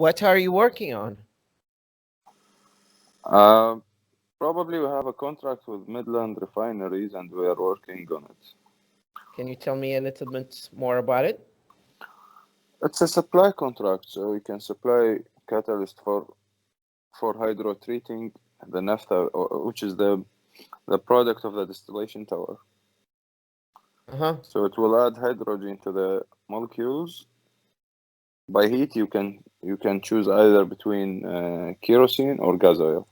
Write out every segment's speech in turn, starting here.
What are you working on? Uh, Probably we have a contract with Midland Refineries and we are working on it. Can you tell me a little bit more about it? It's a supply contract, so we can supply catalyst for hydro treating the naphtha, which is the product of the distillation tower. Uh-huh. So it will add hydrogen to the molecules. By heat, you can choose either between kerosene or gas oil.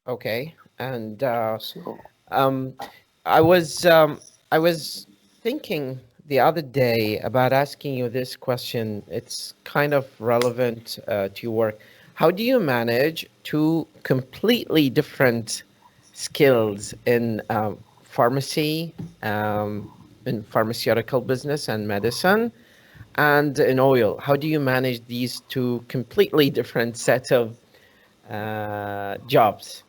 Okay. And So um, I was um, I was thinking the other day about asking you this question. It's kind of relevant to your work. How do you manage two completely different skills um, in pharmaceutical business and medicine, and in oil? How do you manage these two completely different sets of jobs?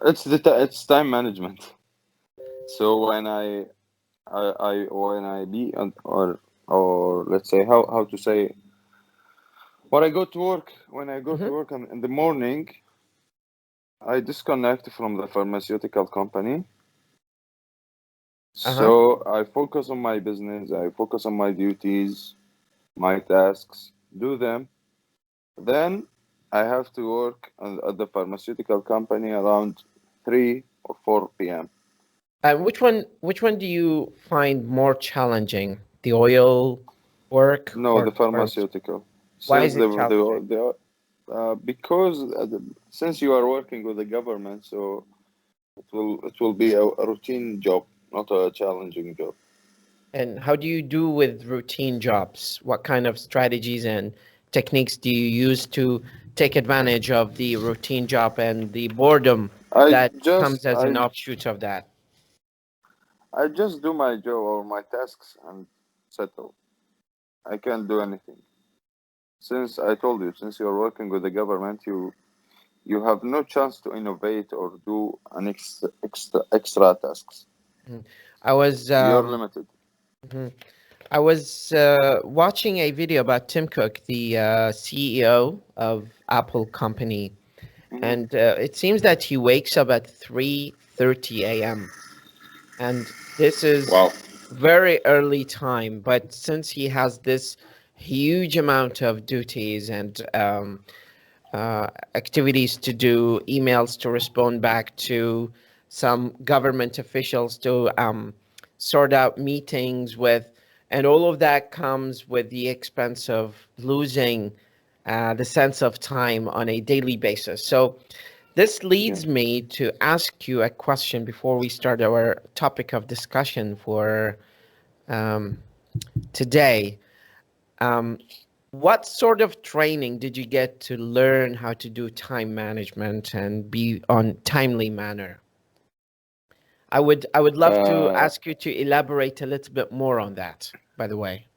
it's time management. So when I be or let's say how to say when I go to work Hmm. in the morning, I disconnect from the pharmaceutical company. Uh-huh. So I focus on my business, I focus on my duties, my tasks, do them. Then I have to work at the pharmaceutical company around 3 or 4 p.m. Which one do you find more challenging? The oil work No, or the the pharmacy? pharmaceutical. Why Since is it challenging? because since you are working with the government, so it will be a routine job, not a challenging job. And how do you do with routine jobs? What kind of strategies and techniques do you use to take advantage of the routine job and the boredom I that comes just as an I offshoot of that? I just do my job or my tasks and settle. I can't do anything. Since I told you, since you're working with the government, you have no chance to innovate or do an extra tasks. Mhm. I was You're um, limited. mhm. I was watching a video about Tim Cook, the CEO of Apple company, Hmm. and it seems that he wakes up at 3:30 a.m. and this is Wow. very early time. But since he has this huge amount of duties and activities to do, emails to respond back to, some government officials to sort out meetings with, and all of that comes with the expense of losing the sense of time on a daily basis. So this Yeah. leads me to ask you a question before we start our topic of discussion for um, today. Um, what sort of training did you get to learn how to do time management and be on timely manner? I would love to Uh, ask you to elaborate a little bit more on that, by the way.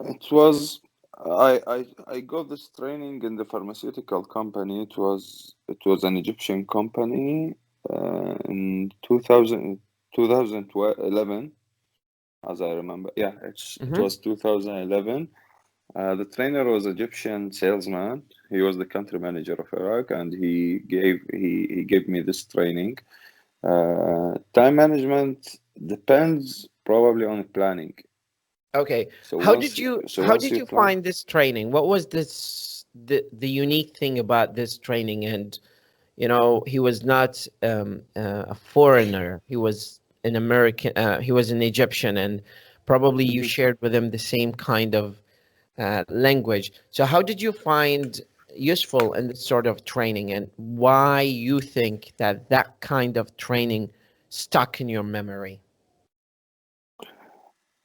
it was I got this training in the pharmaceutical company. It was an Egyptian company in 2011, as I remember. Yeah, it Mm-hmm. was 2011. The trainer was Egyptian salesman. He was the country manager of Iraq, and he gave me this training. Time management depends probably on planning. Okay. So How once did you so how once did you you plan, find this training? What was the unique thing about this training? And he was not a foreigner. He was an American. He was an Egyptian, and probably you Mhm. shared with him the same kind of language. So, how did you find useful in this sort of training, and why you think that that kind of training stuck in your memory?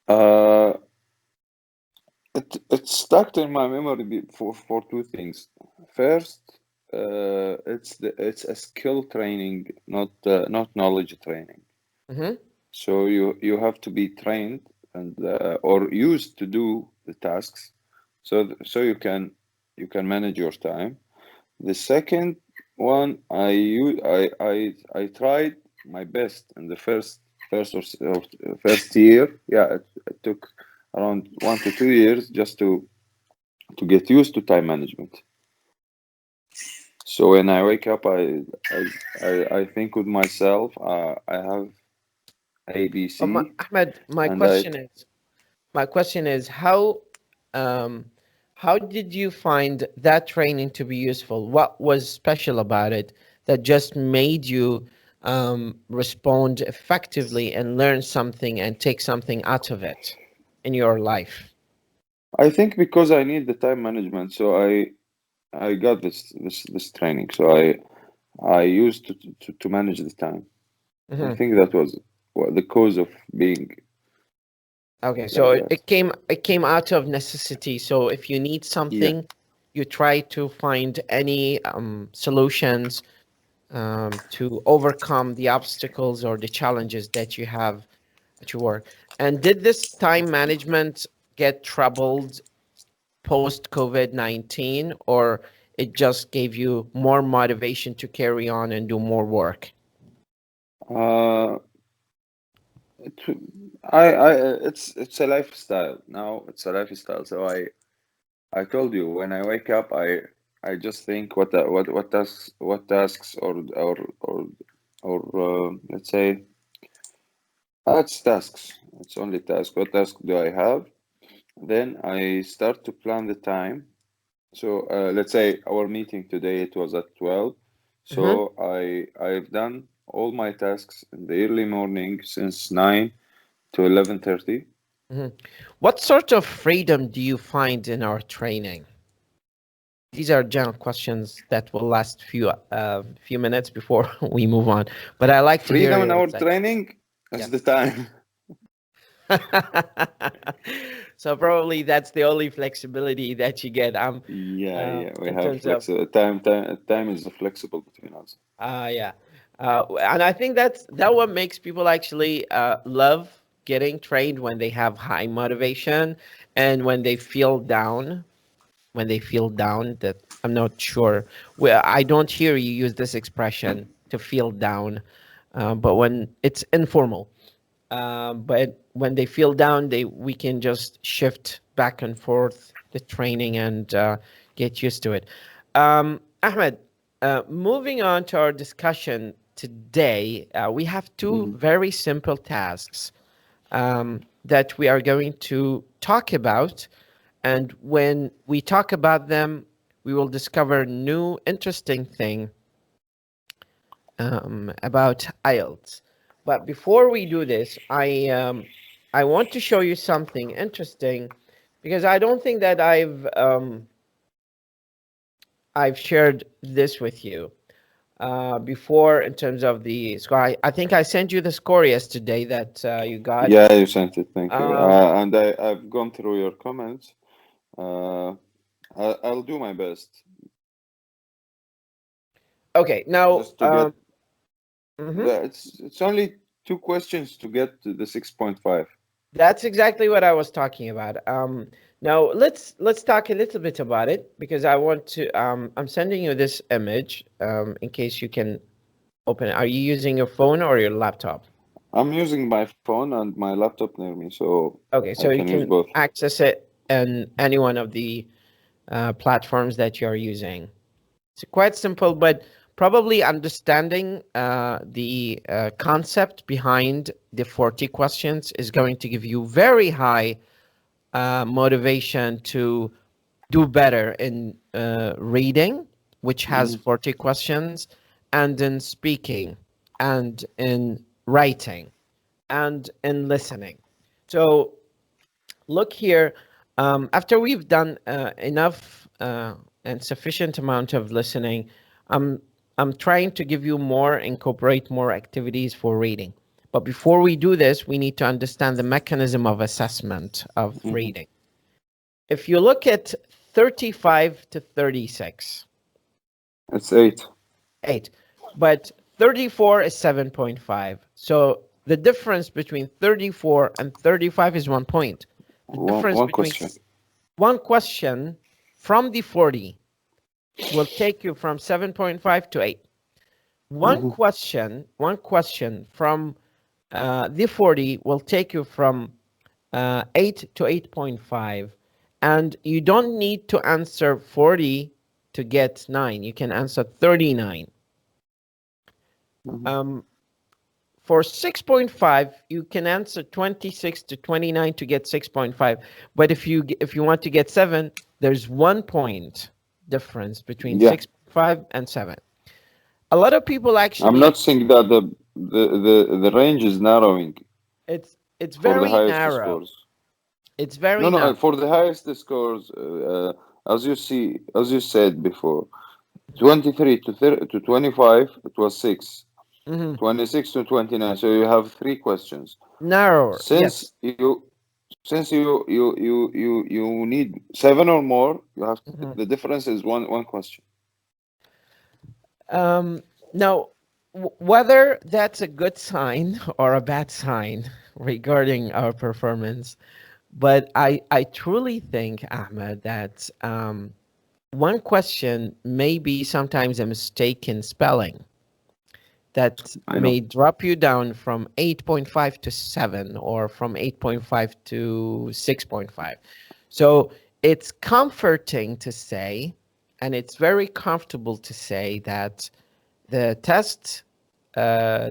uh, it stuck in my memory for two things. First, it's a skill training, not knowledge training. Mm-hmm. So you have to be trained and or used to do the tasks, so you can manage your time. The second one, I tried my best in the first year. Yeah, it took around 1 to 2 years just to get used to time management. So when I wake up, I think with myself. I have ABC, Ahmed, and I my question is um, how did you find that training to be useful? What was special about it that just made you respond effectively and learn something and take something out of it in your life? I think because I need the time management, so I got this training. So I used to manage the time. I Mhm. think that was the cause of being Okay, so like it, that. it came out of necessity. So if you need Yeah, something, you try to find any solutions to overcome the obstacles or the challenges that you have at your work. And did this time management get troubled post COVID-19, or it just gave you more motivation to carry on and do more work? uh, it, it's a lifestyle now. It's a lifestyle. So I told you when I wake up, I just think what tasks or let's say it's tasks. It's only task. What task do I have? Then I start to plan the time. So let's say our meeting today it was at 12. Hmm. So I've done all my tasks in the early morning since 9 to 11:30. Hmm. What sort of freedom do you find in our training? These are general questions that will last few minutes before we move on. But I like to hear Freedom in your our insight. training is the Yes. time. So probably that's the only flexibility that you get. Yeah, we In have terms of flexible time is flexible between us. yeah, and I think that what makes people actually love getting trained when they have high motivation and when they feel down. When they feel down, that I'm not sure. Well, I don't hear you use this expression to feel down, but when it's informal. But when they feel down, they we can just shift back and forth the training and get used to it. Ahmed, moving on to our discussion today, we have two Mhm. very simple tasks that we are going to talk about. And when we talk about them, we will discover new interesting thing about IELTS. But before we do this, I want to show you something interesting because I don't think that I've shared this with you before in terms of the score. I think I sent you the score yesterday that you got. Yeah, you sent it. Thank you. Um, And I've gone through your comments. Uh, I'll do my best okay, now just to get. mhm. It's only two questions to get to the 6.5. That's exactly what I was talking about. Now let's talk a little bit about it because I want to. I'm sending you this image in case you can open it. Are you using your phone or your laptop? I'm using my phone and my laptop near me, so Okay, I so can you use can both. access it in any one of the platforms that you're using. It's quite simple, but probably understanding the concept behind the 40 questions is going to give you very high motivation to do better in reading, which has Hmm. 40 questions, and in speaking, and in writing, and in listening. So look here, after we've done enough and sufficient amount of listening, I'm I'm trying to give you more, incorporate more activities for reading. But before we do this, we need to understand the mechanism of assessment of Hmm. reading. If you look at 35 to 36, It's 8. 8, but 34 is 7.5. So the difference between 34 and 35 is 1 point. The difference One between question. one question from the 40 will take you from 7.5 to 8. Hmm. One question from the 40 will take you from 8 to 8.5. And you don't need to answer 40 to get 9. You can answer 39. Mhm. For 6.5, you can answer 26 to 29 to get 6.5. But if you want to get 7, there's 1 point difference between Yeah, 6.5 and 7. A lot of people I'm actually, not saying that the range is narrowing it's for the very highest narrow. scores. It's very No, no, narrow. for the highest scores, as you see, as you said before, 23 to 30, to 25, it was 6. Hmm. 26 to 29. So you have three questions. Narrower, Since yes. you need seven or more, you have Mhm. the difference is one question. Um, Now, whether that's a good sign or a bad sign regarding our performance, but I truly think, Ahmed, that one question may be sometimes a mistake in spelling that I may know. drop you down from 8.5 to 7 or from 8.5 to 6.5. So it's comforting to say, and it's very comfortable to say that the test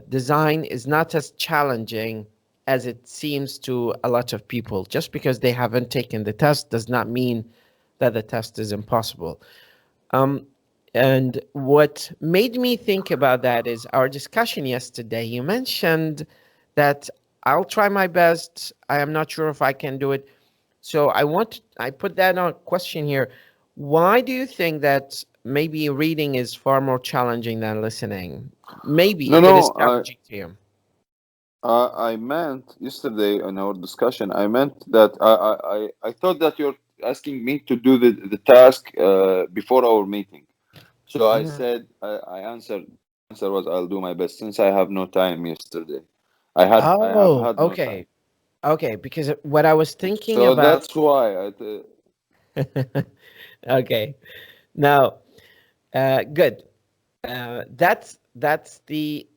design is not as challenging as it seems to a lot of people. Just because they haven't taken the test does not mean that the test is impossible. Um, and what made me think about that is our discussion yesterday. You mentioned that I'll try my best. I am not sure if I can do it. So I put that on question here. Why do you think that maybe reading is far more challenging than listening? Maybe No, if it is no. challenging to you. I meant yesterday in our discussion. I meant that I thought that you're asking me to do the task before our meeting. So I Mhm. said I answered. The answer was I'll do my best since I have no time yesterday. I have Oh, had no time. okay. Okay, because what I was thinking So about. that's why Okay. Now, good. That's the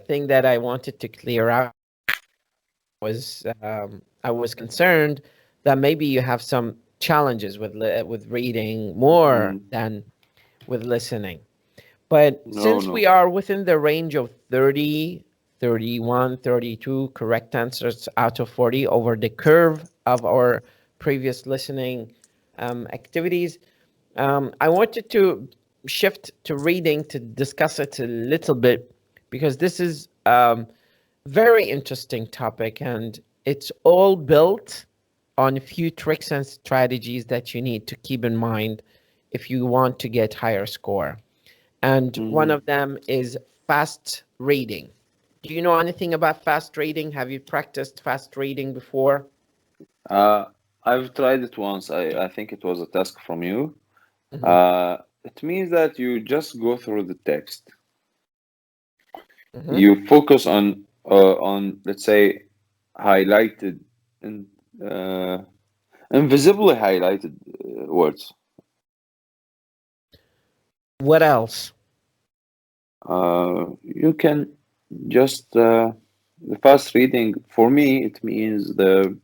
thing that I wanted to clear out. I was concerned that maybe you have some challenges with reading more mm, than with listening. But no, since we no. are within the range of 30, 31, 32 correct answers out of 40 over the curve of our previous listening activities, I wanted to shift to reading to discuss it a little bit because this is very interesting topic and it's all built on a few tricks and strategies that you need to keep in mind if you want to get higher score. And one Hmm. of them is fast reading. Do you know anything about fast reading? Have you practiced fast reading before? Uh, I've tried it once. I think it was a task from you. Hmm. It means that you just go through the text. Hmm. You focus on let's say highlighted and invisibly highlighted words. What else? You can just the fast reading for me it means the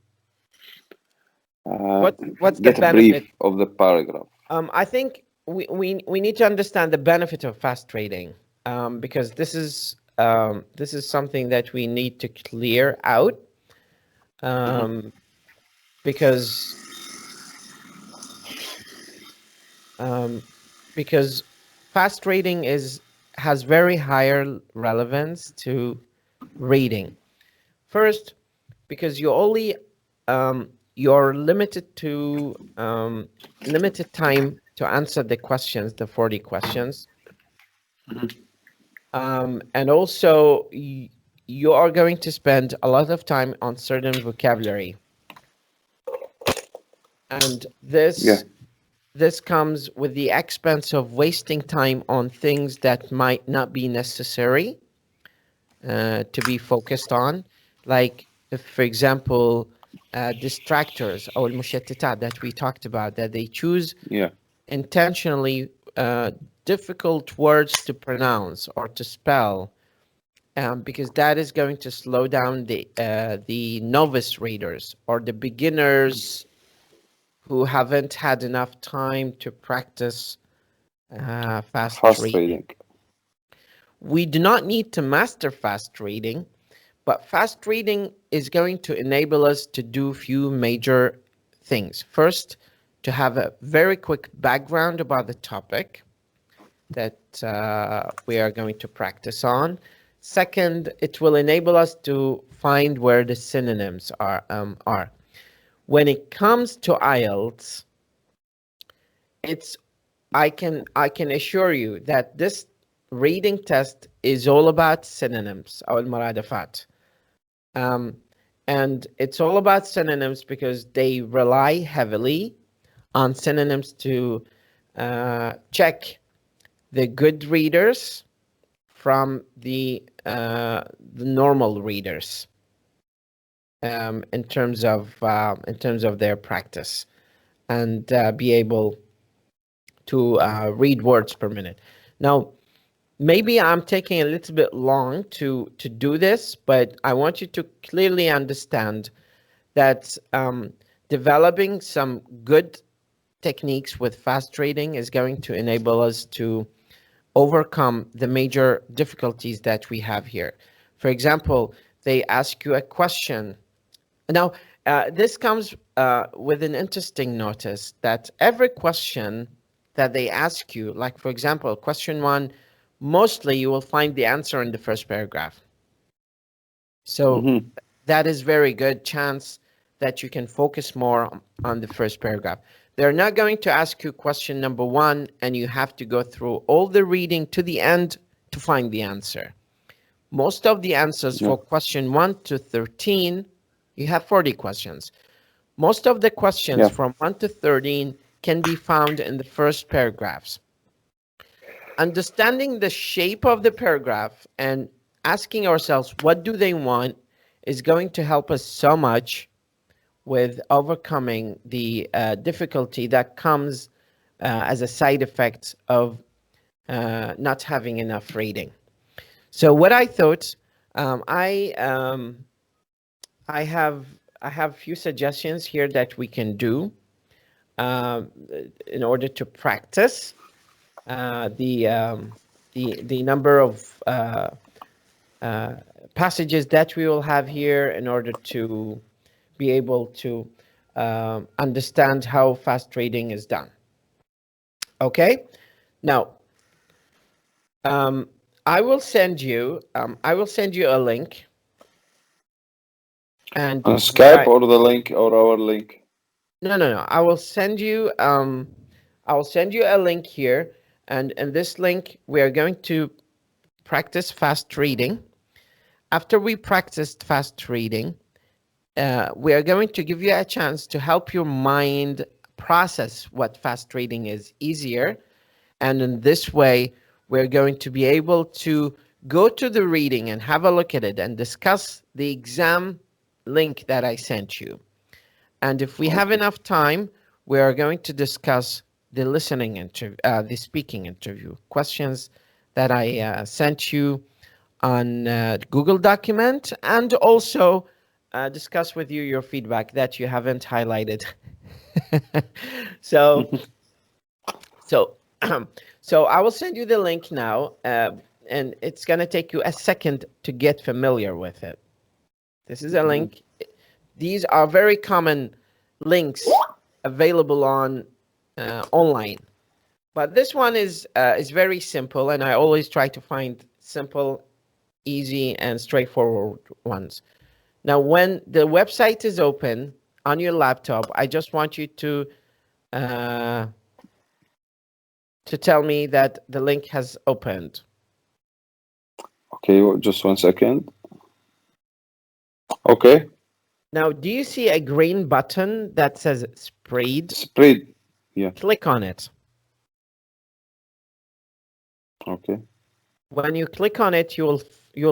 uh, What's the get a brief benefit? of the paragraph. I think we need to understand the benefit of fast reading because this is something that we need to clear out Mhm. um, because um, because fast reading is has very higher relevance to reading. First, because you're limited to limited time to answer the questions, the 40 questions, and also you are going to spend a lot of time on certain vocabulary, and Yeah. this comes with the expense of wasting time on things that might not be necessary to be focused on, like if, for example, distractors or المشتتات that we talked about, that they choose Yeah. intentionally difficult words to pronounce or to spell, because that is going to slow down the novice readers or the beginners who haven't had enough time to practice fast reading. We do not need to master fast reading, but fast reading is going to enable us to do a few major things. First, to have a very quick background about the topic that we are going to practice on. Second, it will enable us to find where the synonyms are. When it comes to IELTS, I can assure you that this reading test is all about synonyms أو المرادفات. And it's all about synonyms because they rely heavily on synonyms to check the good readers from the normal readers in terms of their practice and be able to read words per minute. Now, maybe I'm taking a little bit long to do this, but I want you to clearly understand that developing some good techniques with fast reading is going to enable us to overcome the major difficulties that we have here. For example, they ask you a question. Now, this comes with an interesting notice that every question that they ask you, like for example, question 1, mostly you will find the answer in the first paragraph. So that is very good chance that you can focus more on the first paragraph. They're not going to ask you question number 1 and you have to go through all the reading to the end to find the answer. Most of the answers for question 1 to 13, you have 40 questions. Most of the questions from 1 to 13 can be found in the first paragraphs. Understanding the shape of the paragraph and asking ourselves, what do they want, is going to help us so much with overcoming the difficulty that comes as a side effect of not having enough reading. So what I thought, I have a few suggestions here that we can do in order to practice the number of passages that we will have here in order to be able to understand how fast reading is done. Okay, now I will send you a link. And on Skype or the link or our link? No. I will send you a link here, and in this link we are going to practice fast reading. After we practiced fast reading, we are going to give you a chance to help your mind process what fast reading is easier, and in this way we're going to be able to go to the reading and have a look at it and discuss the exam link that I sent you. And if we have enough time, we are going to discuss the listening interview, the speaking interview questions that I sent you on Google document, and also discuss with you your feedback that you haven't highlighted. So I will send you the link now, and it's going to take you a second to get familiar with it. This is a link. These are very common links available on online, but this one is very simple, and I always try to find simple, easy, and straightforward ones. Now, when the website is open on your laptop, I just want you to tell me that the link has opened. Okay, just 1 second. Okay. Now, do you see a green button that says spread? Spread, yeah. Click on it. Okay. When you click on it, you'll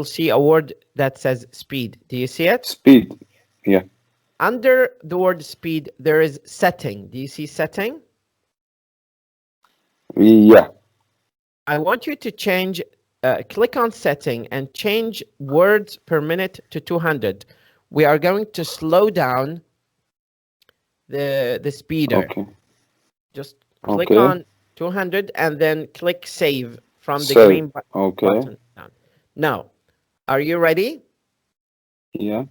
see a word that says speed. Do you see it? Speed, yeah. Under the word speed, there is setting. Do you see setting? Yeah. I want you to change click on setting and change words per minute to 200. We are going to slow down the speeder. Okay. Just click Okay. on 200 and then click save from the Save. green Okay. button down. Now, are you ready? Yeah.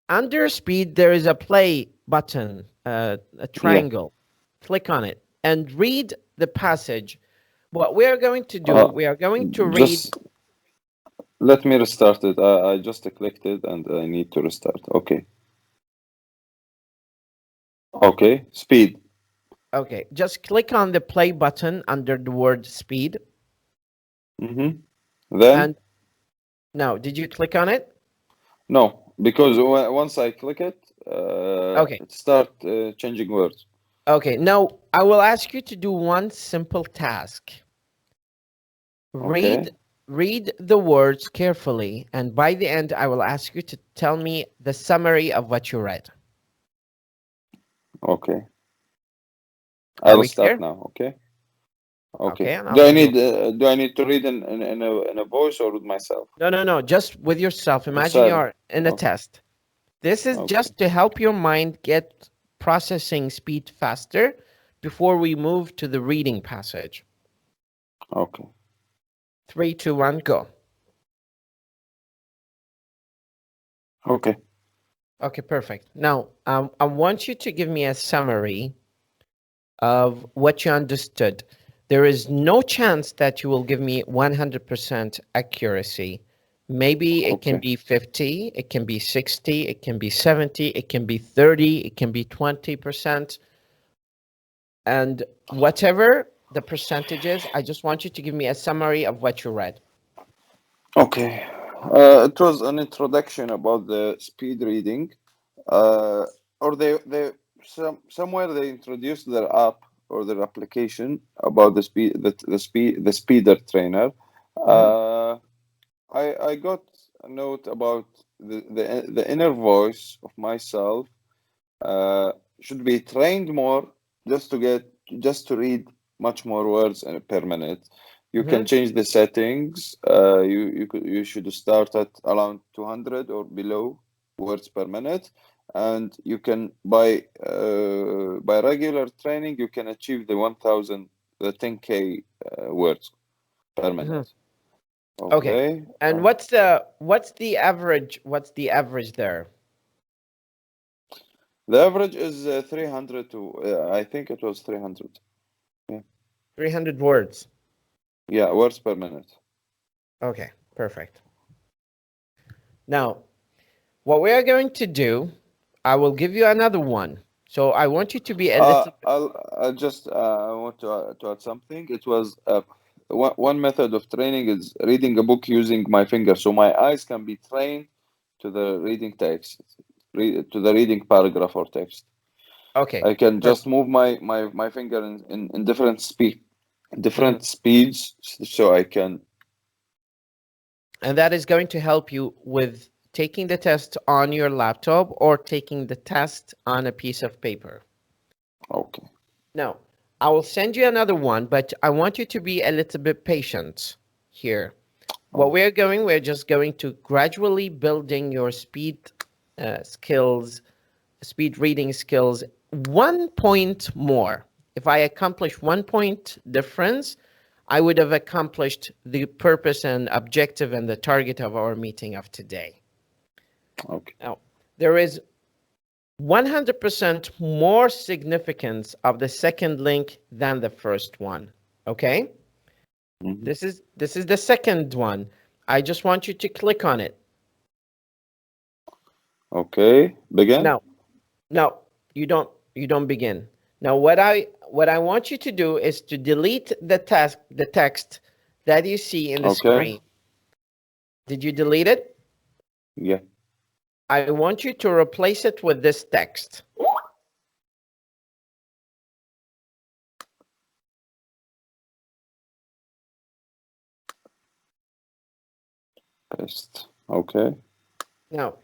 Under speed, there is a play button, a triangle. Click on it and read the passage. What we are going to do, we are going to read. Just let me restart it. I just clicked it and I need to restart. Okay. Okay. Speed. Okay, just click on the play button under the word speed. Mm-hmm. Then? And now, did you click on it? No, because once I click it, Okay. it start changing words. Okay, now I will ask you to do one simple task. Okay. Read the words carefully, and by the end, I will ask you to tell me the summary of what you read. Okay. Are I'll we start clear? now. Okay. Okay. Okay, and I will do. Do I need to read in a voice or with myself? No, just with yourself. Imagine you Silent. are in a Okay. test. This is Okay. just to help your mind get processing speed faster before we move to the reading passage. Okay. 3, 2, 1, go. Okay. Okay, perfect. Now, I want you to give me a summary of what you understood. There is no chance that you will give me 100% accuracy. Maybe it can Okay. be 50, it can be 60, it can be 70, it can be 30, it can be 20%. And whatever the percentage is, I just want you to give me a summary of what you read. Okay. It was an introduction about the speed reading. Or somewhere they introduced their app or their application about the speeder trainer. I got a note about the inner voice of myself should be trained more just to read much more words per minute. You can change the settings. You should start at around 200 or below words per minute, and you can by regular training you can achieve the 1000 the 10K words per minute. Okay. And what's the average? What's the average there? The average is 300 to I think it was 300. Yeah. 300 words. Yeah, words per minute. Okay, perfect. Now, what we are going to do, I will give you another one. So I want you to be a little. I'll just want to add something. It was one method of training is reading a book using my finger, so my eyes can be trained to the reading text, to the reading paragraph or text. Okay. I can just move my finger in different speeds, so I can. And that is going to help you with taking the test on your laptop or taking the test on a piece of paper. Okay. Now, I will send you another one, but I want you to be a little bit patient here. What we're just going to gradually building your speed skills, speed reading skills, 1 point more. If I accomplish 1 point difference, I would have accomplished the purpose and objective and the target of our meeting of today. Okay. Now, there is 100% more significance of the second link than the first one. Okay? Mm-hmm. This is the second one. I just want you to click on it. Okay. Begin. No, you don't begin. Now what I want you to do is to delete the text that you see in the screen. Did you delete it? Yeah. I want you to replace it with this text. Paste. Okay. Now,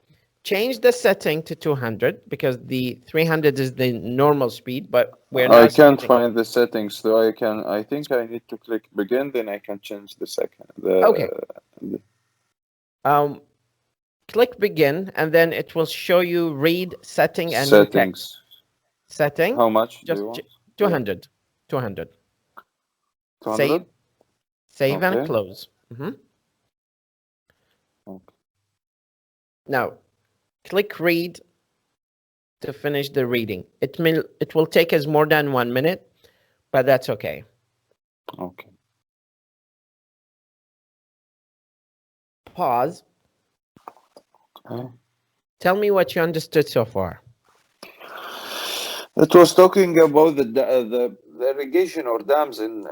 change the setting to 200 because the 300 is the normal speed, but we're I now can't switching. find the settings, so I think I need to click begin, then I can change the second. Okay. Click begin, and then it will show you read, setting, and new text. Settings. Setting. How much do Just you want? 200. 200. 200? Save and Okay. close. Mhm. Okay. Now, click read to finish the reading. It will take us more than 1 minute, but that's okay. Okay. Pause. Okay. Tell me what you understood so far. It was talking about the irrigation or dams in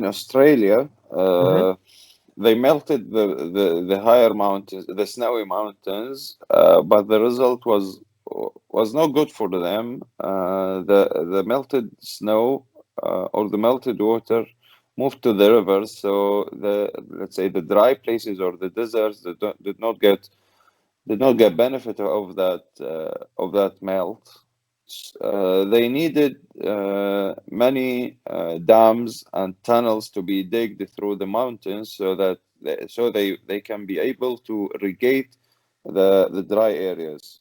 Australia. They melted the higher mountains, the snowy mountains, but the result was not good for them. The melted snow or the melted water moved to the rivers, so let's say the dry places or the deserts did not get benefit of that melt. They needed many dams and tunnels to be digged through the mountains so that they can be able to irrigate the dry areas.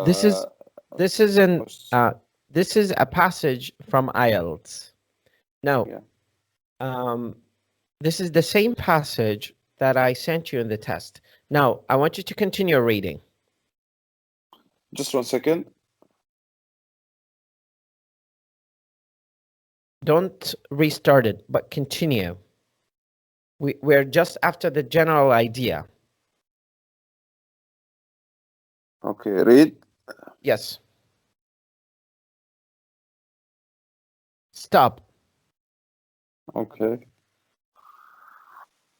This is this is an Aus- this is a passage from IELTS. Now, yeah. this is the same passage that I sent you in the test. Now, I want you to continue reading. Just 1 second. Don't restart it, but continue. We're just after the general idea. Okay, read. Yes. Stop. Okay.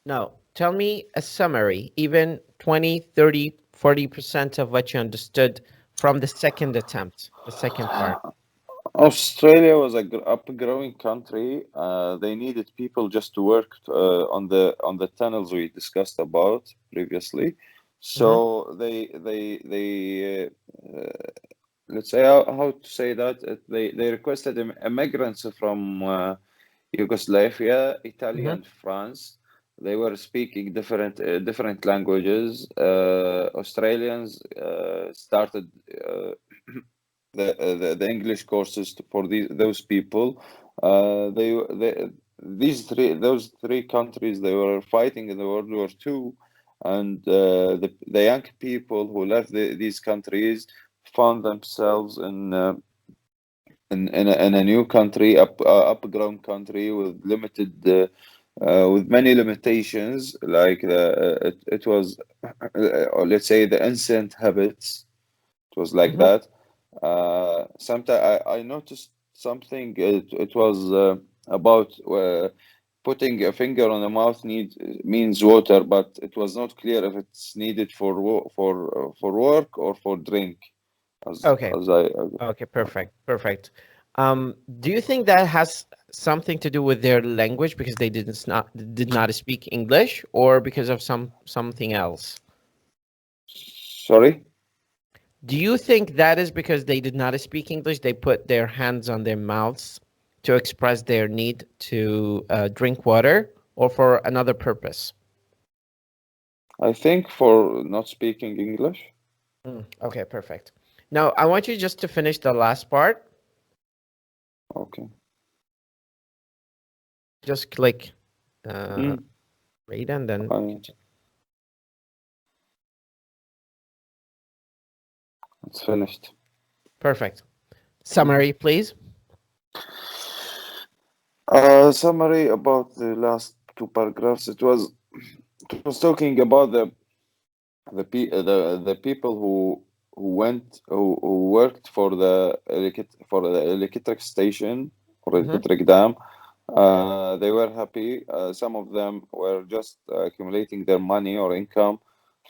Now, tell me a summary, even 20, 30, 40% of what you understood from the second attempt, the second part. Australia was a up-growing country. They needed people just to work on the tunnels we discussed about previously. So they let's say how to say that they requested immigrants from Yugoslavia, Italy, and France. They were speaking different languages. Australians started the English courses for those people. Those three countries, they were fighting in the World War II, and the young people who left these countries found themselves in a new country, upgrown country with with many limitations, like it was let's say the ancient habits. It was like that. Sometimes I noticed something. It was about putting a finger on the mouth means water, but it was not clear if it's needed for work or for drink. Okay. As I Okay, perfect. Do you think that has something to do with their language because they did not speak English, or because of something else? Sorry. Do you think that is because they did not speak English? They put their hands on their mouths to express their need to drink water, or for another purpose? I think for not speaking English. Okay, perfect. Now, I want you just to finish the last part. Okay. Just click read and then continue. It's finished. Perfect. Summary, please. Summary about the last two paragraphs. It was talking about the people who worked for the electric station or electric dam. They were happy. Some of them were just accumulating their money or income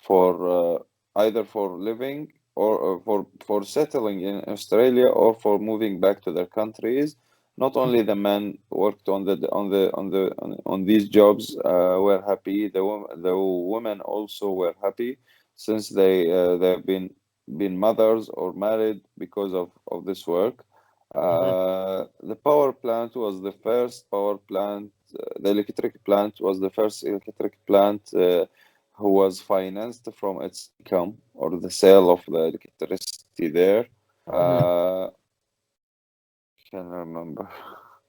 for either for living or for settling in Australia or for moving back to their countries. Not only the men worked on these jobs were happy. The women also were happy. since they've been mothers or married because of this work. Hmm. The power plant was the first power plant. The electric plant was the first electric plant who was financed from its income or the sale of the electricity there. Hmm. Uh, can remember.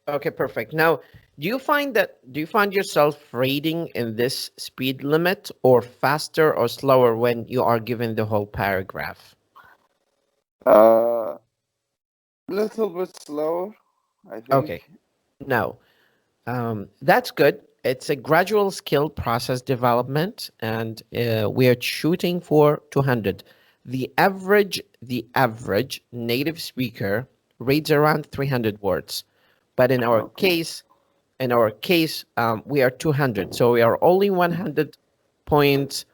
Okay, perfect. Now, do you find yourself reading in this speed limit or faster or slower when you are given the whole paragraph? Little bit slower, I Okay. think. No. That's good. It's a gradual skill process development, and we are shooting for 200. The average native speaker reads around 300 words, but Okay. in our case, we are 200. So we are only 100 points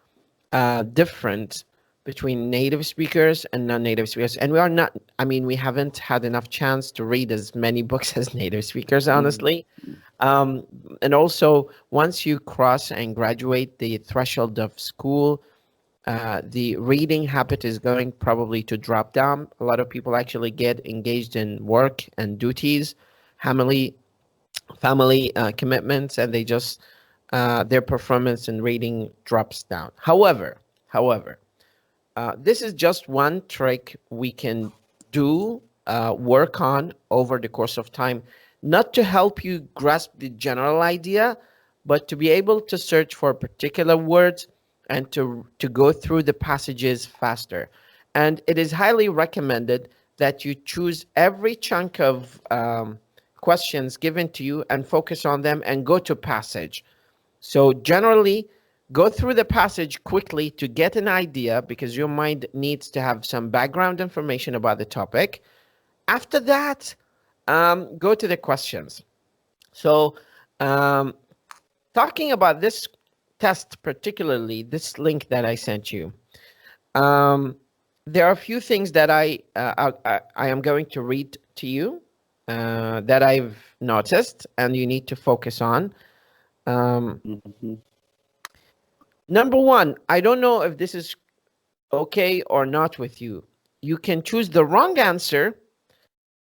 different between native speakers and non-native speakers, and we are not. I mean, we haven't had enough chance to read as many books as native speakers, Mm, honestly. um, and also, once you cross and graduate the threshold of school, the reading habit is going probably to drop down. A lot of people actually get engaged in work and duties, family, family commitments, and they just their performance in reading drops down. However, this is just one trick we can do, work on over the course of time, not to help you grasp the general idea, but to be able to search for particular words and to go through the passages faster. And it is highly recommended that you choose every chunk of questions given to you and focus on them and go to passage. So generally, go through the passage quickly to get an idea because your mind needs to have some background information about the topic. After that, go to the questions. So, um, talking about this test, particularly this link that I sent you, um, there are a few things that I am going to read to you that I've noticed and you need to focus on. Um, mhm. Number one, I don't know if this is okay or not with you. You can choose the wrong answer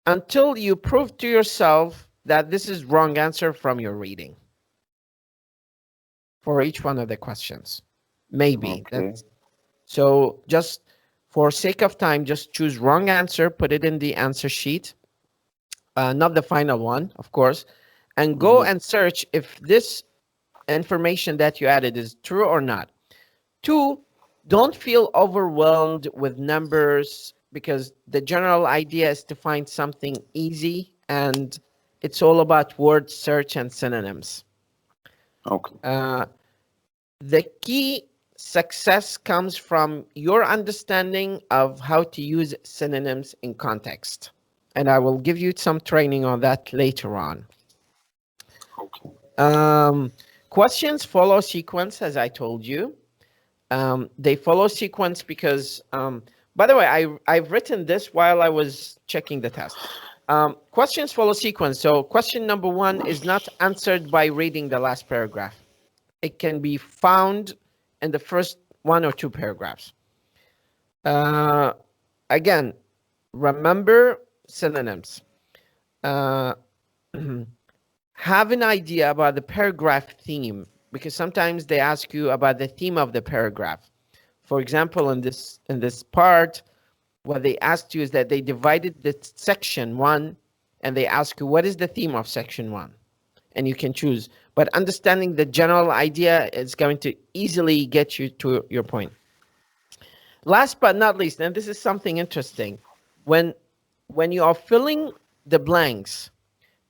until you prove to yourself that this is wrong answer from your reading for each one of the questions. Maybe Okay. that's so. Just for sake of time, just choose wrong answer, put it in the answer sheet, not the final one, of course, and go Mhm. and search if this information that you added is true or not. Two, don't feel overwhelmed with numbers because the general idea is to find something easy and it's all about word search and synonyms. Okay. Uh, the key success comes from your understanding of how to use synonyms in context. And I will give you some training on that later on. Okay. Um, Questions follow sequence, as I told you. They follow sequence because, by the way, I've written this while I was checking the test. Questions follow sequence. So question number one is not answered by reading the last paragraph. It can be found in the first one or two paragraphs. Uh, Again, remember synonyms. Uh, have an idea about the paragraph theme because sometimes they ask you about the theme of the paragraph. For example, in this part, what they asked you is that they divided the section one, and they ask you what is the theme of section one, and you can choose. But understanding the general idea is going to easily get you to your point. Last but not least, and this is something interesting, when when you are filling the blanks,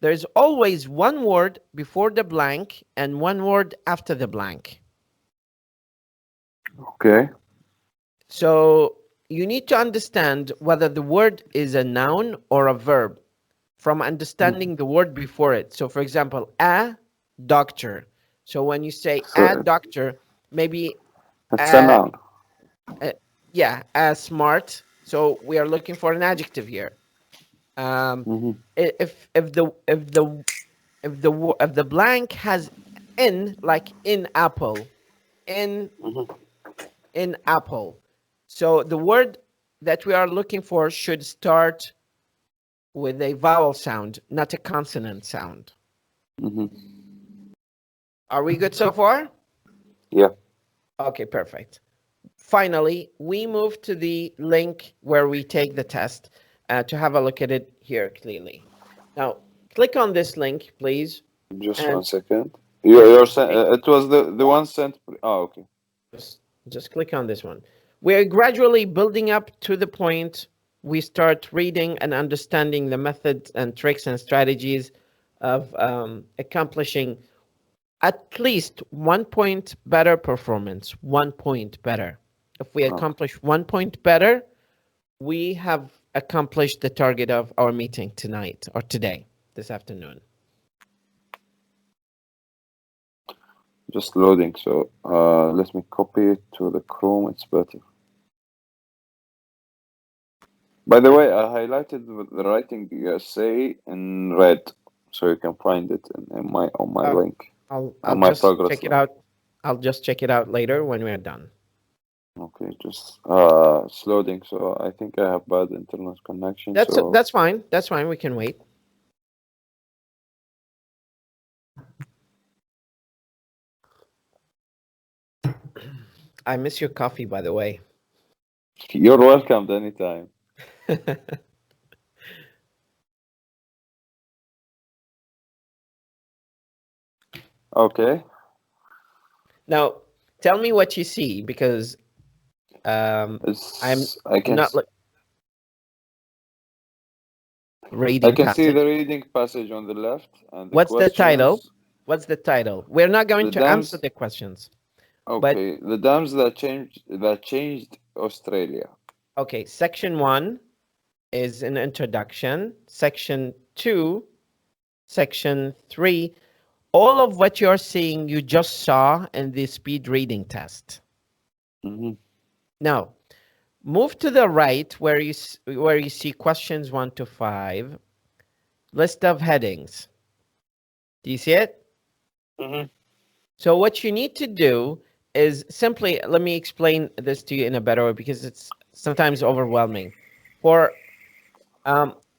there's always one word before the blank and one word after the blank. Okay. So you need to understand whether the word is a noun or a verb from Mhm. understanding the word before it. So, for example, a doctor. So when you say a So doctor, maybe it's a a, noun. a yeah, a smart. So we are looking for an adjective here. Um, Mhm. if the blank has in, like in apple, in Mhm. in apple. So the word that we are looking for should start with a vowel sound, not a consonant sound. Mm-hmm. Are we good so far? Yeah. Okay, perfect. Finally, we move to the link where we take the test to have a look at it here clearly. Now, click on this link, please. Just And 1 second. You're it was the one sent. Oh, okay. just click on this one. We are gradually building up to the point we start reading and understanding the methods and tricks and strategies of accomplishing at least 1 point better performance. 1 point better. If we accomplish 1 point better, we have accomplished the target of our meeting tonight or today, this afternoon. Just loading. So let me copy it to the Chrome. It's better. By the way, I highlighted the writing essay in red, so you can find it in my link. I'll my just progress check it link. out. I'll just check it out later when we're done. Okay, just it's loading. So I think I have bad internet connection. That's fine. That's fine. We can wait. I miss your coffee, by the way. You're welcome anytime. Okay. Now, tell me what you see because I'm I can not I reading can see passage. the reading passage on the left and the What's the title? questions. What's the title? We're not going The to answer dams. the questions. But Okay, the dams that changed Australia. okay, section 1 is an introduction. Section 2, section 3, all of what you're seeing, you just saw in the speed reading test. Mm-hmm. Now, move to the right where you see questions 1 to 5, list of headings. Do you see it? Mm-hmm. So what you need to do is simply, let me explain this to you in a better way because it's sometimes overwhelming. For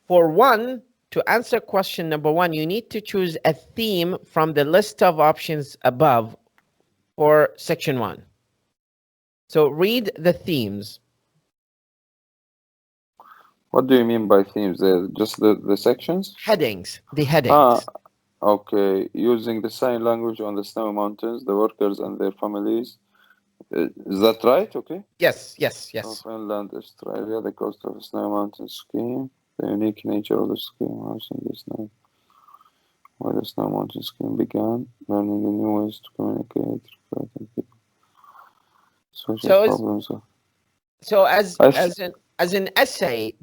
one, to answer question number 1, you need to choose a theme from the list of options above for section 1. So read the themes. What do you mean by themes? Just the sections? Headings, the headings. Okay. Using the sign language on the snowy mountains, the workers and their families. Is that right? Okay. Yes. Of inland Australia, the coast of the snowy mountain scheme, the unique nature of the scheme, housing the snow. Why the snow mountain scheme began, learning the new ways to communicate, recruiting people, social problems. So as an essay,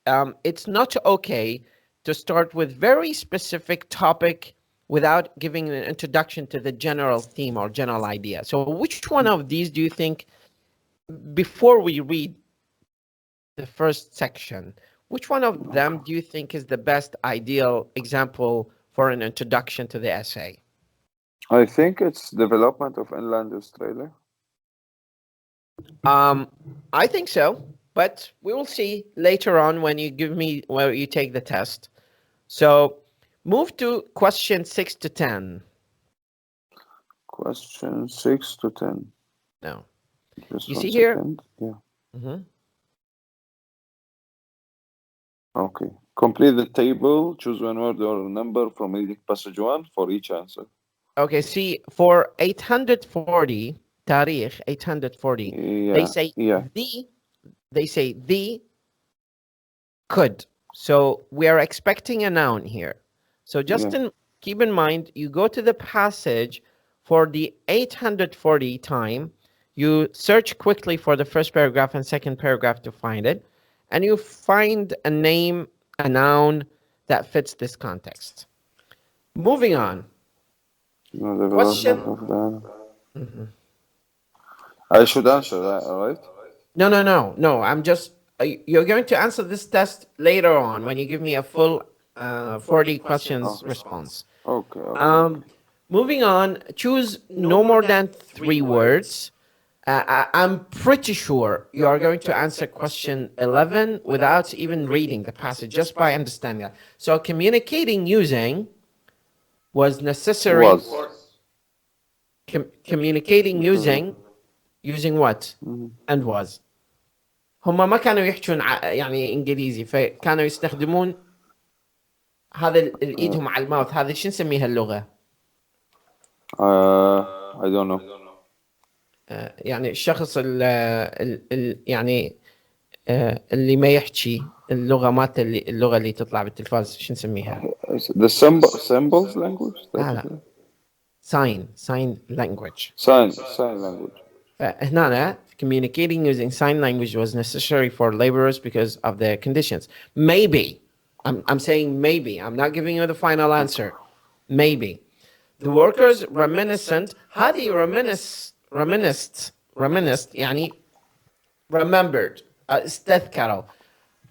it's not okay to start with very specific topic without giving an introduction to the general theme or general idea. So which one of these do you think, before we read the first section, which one of them do you think is the best ideal example for an introduction to the essay? I think it's development of inland Australia. I think so, but we will see later on when you take the test. So move to question 6 to 10. Question 6 to 10. No. Just You 1 see here? second. Yeah. Mm-hmm. Okay. Complete the table. Choose one word or number from reading passage 1 for each answer. Okay, see, for 840, Tarikh 840, they say the could. So we are expecting a noun here. So just keep in mind, you go to the passage for the 840 time, you search quickly for the first paragraph and second paragraph to find it, and you find a name, a noun that fits this context. Moving on. Question. Mm-hmm. I should answer that, right? No. I'm just. You're going to answer this test later on when you give me a full 40 questions response. Okay. Moving on. Choose no more than 3 words. I'm pretty sure you are going to answer question 11 without even reading the passage, just by understanding that. So communicating using was necessary. Was. Communicating Okay. using what Mhm. and was. هم ما كانوا يحجون يعني انجليزي، فكانوا يستخدمون هذا Uh, الايدهم على الماوث. هذه شو نسميها اللغة؟ I don't know. يعني الشخص يعني اللي ما يحكي اللغة مالته، اللغة اللي تطلع بالتلفاز شو نسميها؟ The symbols language. لا That's لا، it. sign language. Sign language. فهنا communicating using sign language was necessary for laborers because of the conditions. Maybe, I'm saying maybe. I'm not giving you the final answer. Maybe. The workers reminiscent. هذه reminisced يعني remembered. استذكروا.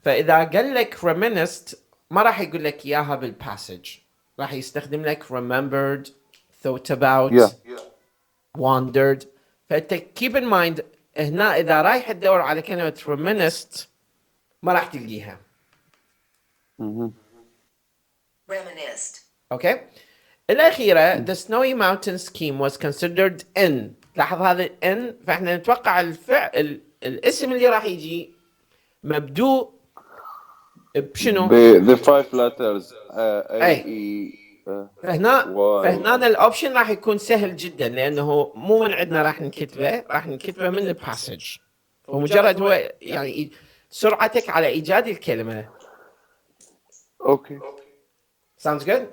فإذا قال لك reminisced ما راح يقول لك إياها بالpassage. راح يستخدم لك remembered, thought about, Yeah. wondered. فأنت keep in mind هنا إذا رايح تدور على كلمة reminisced ما راح تلقيها. Mm-hmm. Reminisced. Okay. الأخيرة the snowy mountain scheme was considered in. لاحظ هذا in، فإحنا نتوقع الاسم اللي راح يجي مبدوء بشنو؟ The five letters A أي. E فهنا Y. الاوبشن راح يكون سهل جدا، لانه مو من عندنا راح نكتبه من الباسج. ومجرد هو يعني سرعتك على ايجاد الكلمه. Okay. Sounds good?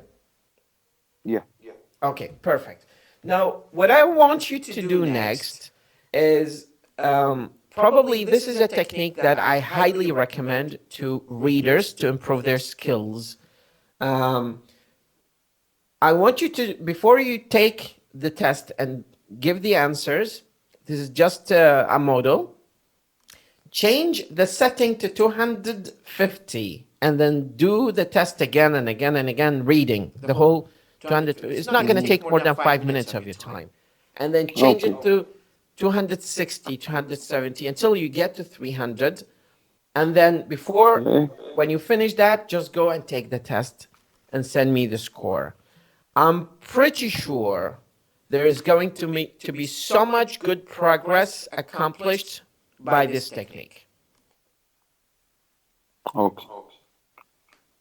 Yeah. Okay, perfect. Now, what I want you to do next is probably this is a technique that I highly recommend to readers to improve their skills. I want you to, before you take the test and give the answers, this is just a model, change the setting to 250 and then do the test again and again and again, reading the whole 200. It's not going to take more than 5 minutes of your time. And then change it to 260, 270 until you get to 300. And then before, when you finish that, just go and take the test and send me the score. I'm pretty sure there is going to be so much good progress accomplished by this technique. Okay.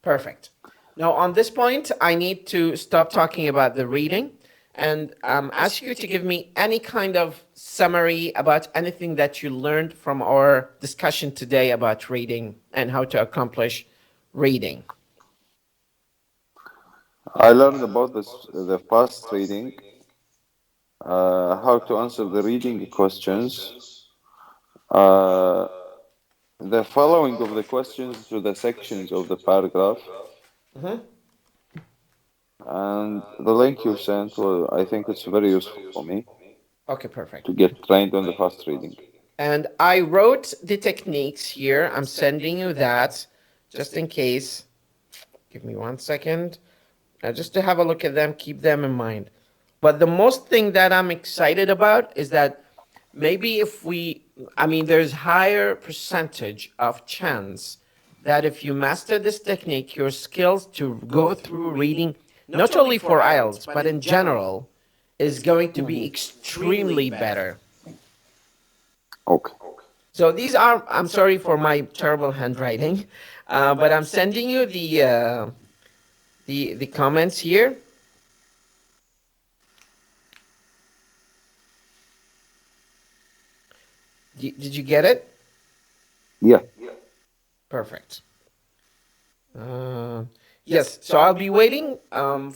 Perfect. Now, on this point, I need to stop talking about the reading and ask you to give me any kind of summary about anything that you learned from our discussion today about reading and how to accomplish reading. I learned about the fast reading, how to answer the reading questions, the following of the questions to the sections of the paragraph, and the link you sent. Well, I think it's very useful for me Okay, perfect. to get trained on the fast reading. And I wrote the techniques here. I'm sending you that just in case. Give me 1 second. Just to have a look at them, keep them in mind. But the most thing that I'm excited about is that maybe if there's higher percentage of chance that if you master this technique, your skills to go through reading, not only for IELTS, but in general, is going to be extremely better. Okay. So these are, I'm sorry for my terrible handwriting, but I'm sending you the comments here. Did you get it? Yeah. Perfect. Yes, so I'll be waiting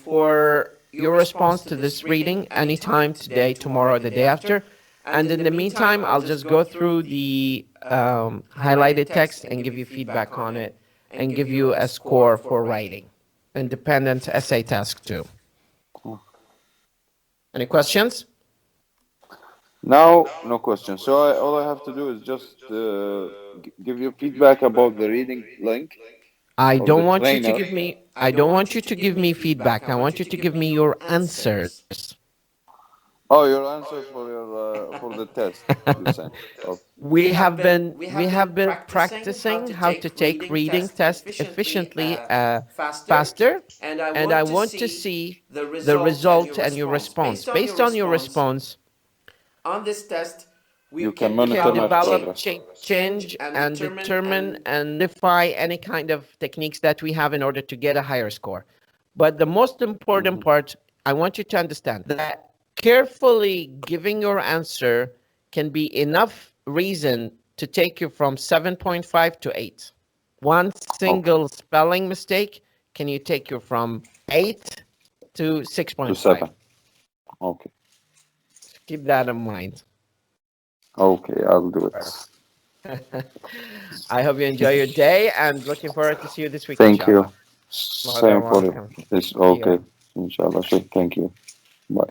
for your response to this reading anytime today, tomorrow, the day after. And in the meantime, I'll just go through the highlighted text and give you feedback on it and give you a score for writing. Independent essay task 2. Any questions? Now, no question. So all I have to do is just give you feedback about the reading link. I Or don't the want you to trainer. give me. I don't want you to give me feedback. I want you to give me your answers. Oh, your answer for the test you sent. Okay. We have been practicing how to take reading test efficiently faster, and I want to see the result and your response. Based on your response, on this test, we You can can monitor can my develop develop progress. change and determine and defy any kind of techniques that we have in order to get a higher score. But the most important part, I want you to understand that carefully giving your answer can be enough reason to take you from 7.5 to 8. One Okay. single spelling mistake can you take you from 8 to To 6.5. 7. Okay. Keep that in mind. Okay, I'll do it. I hope you enjoy your day and looking forward to see you this week, Thank you. inshallah. More than Same for you. welcome. It's See you. okay. Inshallah. Thank you. Bye.